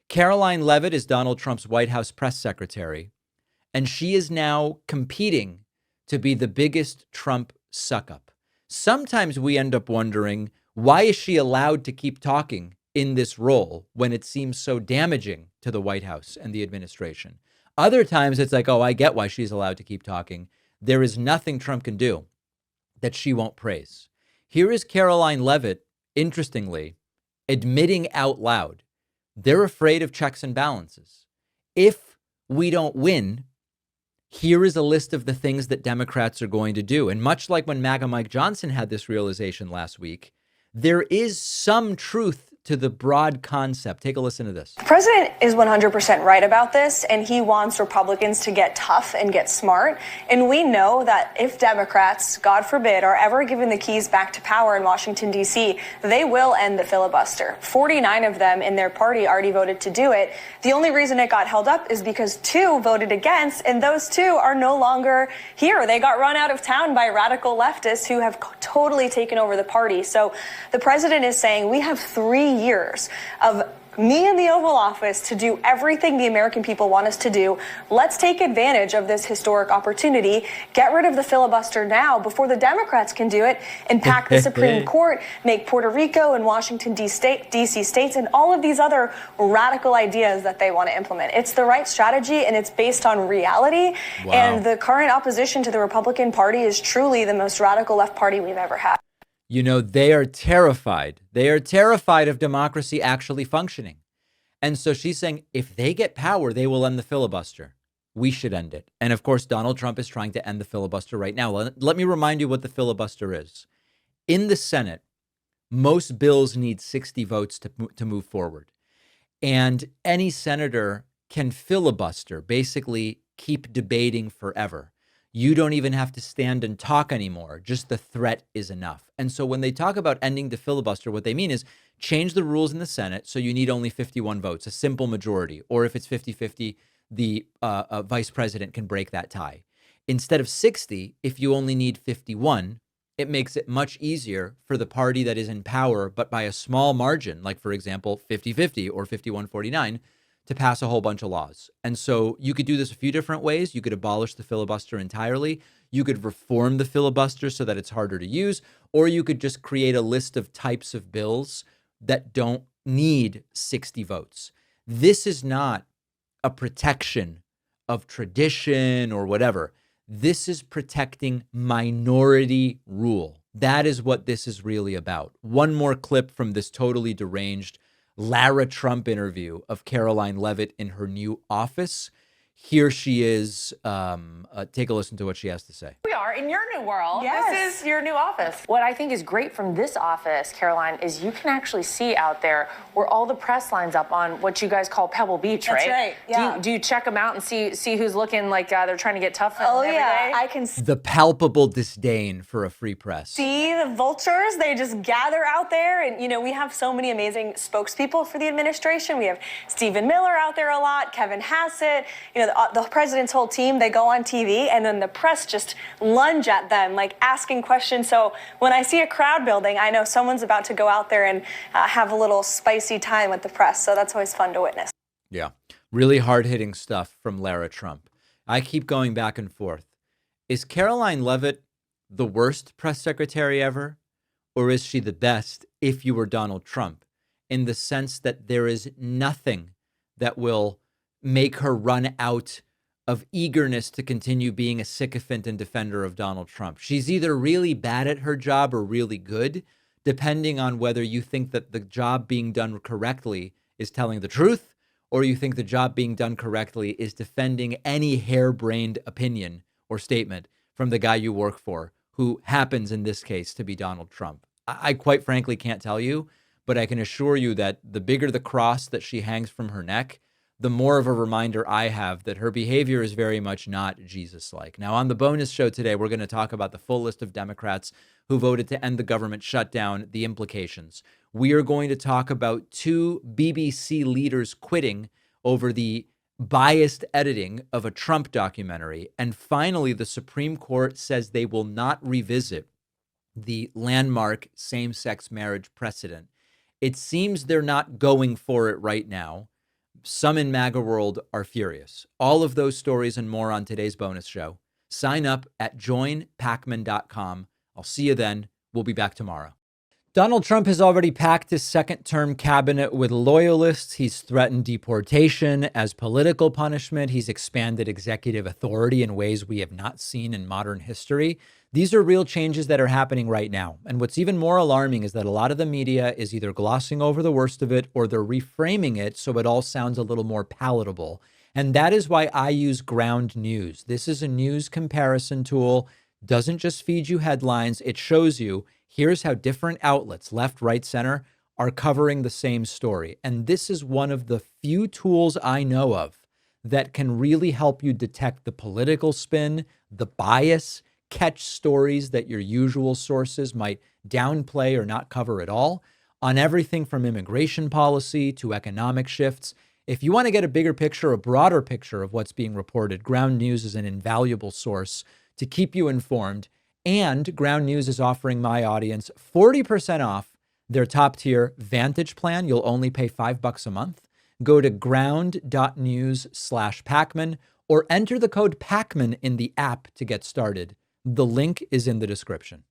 Karoline Leavitt is Donald Trump's White House press secretary, and she is now competing to be the biggest Trump suck-up. Sometimes we end up wondering, why is she allowed to keep talking in this role when it seems so damaging to the White House and the administration? Other times it's like, oh, I get why she's allowed to keep talking. There is nothing Trump can do that she won't praise. Here is Karoline Leavitt, interestingly, admitting out loud, they're afraid of checks and balances. If we don't win, here is a list of the things that Democrats are going to do. And much like when MAGA Mike Johnson had this realization last week, there is some truth to the broad concept. Take a listen to this. The president is 100% right about this, and he wants Republicans to get tough and get smart. And we know that if Democrats, God forbid, are ever given the keys back to power in Washington, D.C., they will end the filibuster. 49 of them in their party already voted to do it. The only reason it got held up is because 2 voted against, and those 2 are no longer here. They got run out of town by radical leftists who have totally taken over the party. So the president is saying we have 3 years of me in the Oval Office to do everything the American people want us to do. Let's take advantage of this historic opportunity, get rid of the filibuster now before the Democrats can do it, and pack the Supreme Court, make Puerto Rico and Washington, D.C. states, and all of these other radical ideas that they want to implement. It's the right strategy, and it's based on reality. Wow. And the current opposition to the Republican Party is truly the most radical left party we've ever had. You know, they are terrified. They are terrified of democracy actually functioning. And so she's saying if they get power, they will end the filibuster. We should end it. And of course, Donald Trump is trying to end the filibuster right now. Let me remind you what the filibuster is. In the Senate, most bills need 60 votes to move forward. And any senator can filibuster, basically keep debating forever. You don't even have to stand and talk anymore. Just the threat is enough. And so when they talk about ending the filibuster, what they mean is change the rules in the Senate so you need only 51 votes, a simple majority. Or if it's 50-50, the vice president can break that tie. Instead of 60, if you only need 51, it makes it much easier for the party that is in power, but by a small margin, like, for example, 50-50 or 51-49, to pass a whole bunch of laws. And so you could do this a few different ways. You could abolish the filibuster entirely. You could reform the filibuster so that it's harder to use, or you could just create a list of types of bills that don't need 60 votes. This is not a protection of tradition or whatever. This is protecting minority rule. That is what this is really about. One more clip from this totally deranged Lara Trump interview of Karoline Leavitt in her new office. Here she is. Take a listen to what she has to say. We are in your new world. Yes. This is your new office. What I think is great from this office, Karoline, is you can actually see out there where all the press lines up on what you guys call Pebble Beach, right? That's right. Yeah. Do you check them out and see who's looking like they're trying to get tough? Oh, every yeah. day? I can The palpable disdain for a free press. see the vultures. They just gather out there. And, you know, we have so many amazing spokespeople for the administration. We have Stephen Miller out there a lot, Kevin Hassett, you know, the president's whole team. They go on TV, and then the press just lunge at them, like asking questions. So when I see a crowd building, I know someone's about to go out there and have a little spicy time with the press. So that's always fun to witness. Yeah, really hard-hitting stuff from Lara Trump. I keep going back and forth. Is Karoline Leavitt the worst press secretary ever? Or is she the best if you were Donald Trump? In the sense that there is nothing that will make her run out of eagerness to continue being a sycophant and defender of Donald Trump. She's either really bad at her job or really good, depending on whether you think that the job being done correctly is telling the truth, or you think the job being done correctly is defending any harebrained opinion or statement from the guy you work for, who happens in this case to be Donald Trump. I quite frankly can't tell you, but I can assure you that the bigger the cross that she hangs from her neck, the more of a reminder I have that her behavior is very much not Jesus-like. Now, on the bonus show today, we're going to talk about the full list of Democrats who voted to end the government shutdown, the implications. We are going to talk about 2 BBC leaders quitting over the biased editing of a Trump documentary. And finally, the Supreme Court says they will not revisit the landmark same-sex marriage precedent. It seems they're not going for it right now. some in MAGA world are furious. All of those stories and more on today's bonus show. Sign up at joinpakman.com. I'll see you then. We'll be back tomorrow. Donald Trump has already packed his second-term cabinet with loyalists. He's threatened deportation as political punishment. He's expanded executive authority in ways we have not seen in modern history. These are real changes that are happening right now. And what's even more alarming is that a lot of the media is either glossing over the worst of it or they're reframing it so it all sounds a little more palatable. And that is why I use Ground News. This is a news comparison tool. Doesn't just feed you headlines. It shows you here's how different outlets, left, right, center, are covering the same story. And this is one of the few tools I know of that can really help you detect the political spin, the bias, catch stories that your usual sources might downplay or not cover at all, on everything from immigration policy to economic shifts. If you want to get a bigger picture, a broader picture of what's being reported, Ground News is an invaluable source to keep you informed. And Ground News is offering my audience 40% off their top tier Vantage plan. You'll only pay $5 a month. Go to ground.news/Pakman or enter the code Pakman in the app to get started. The link is in the description.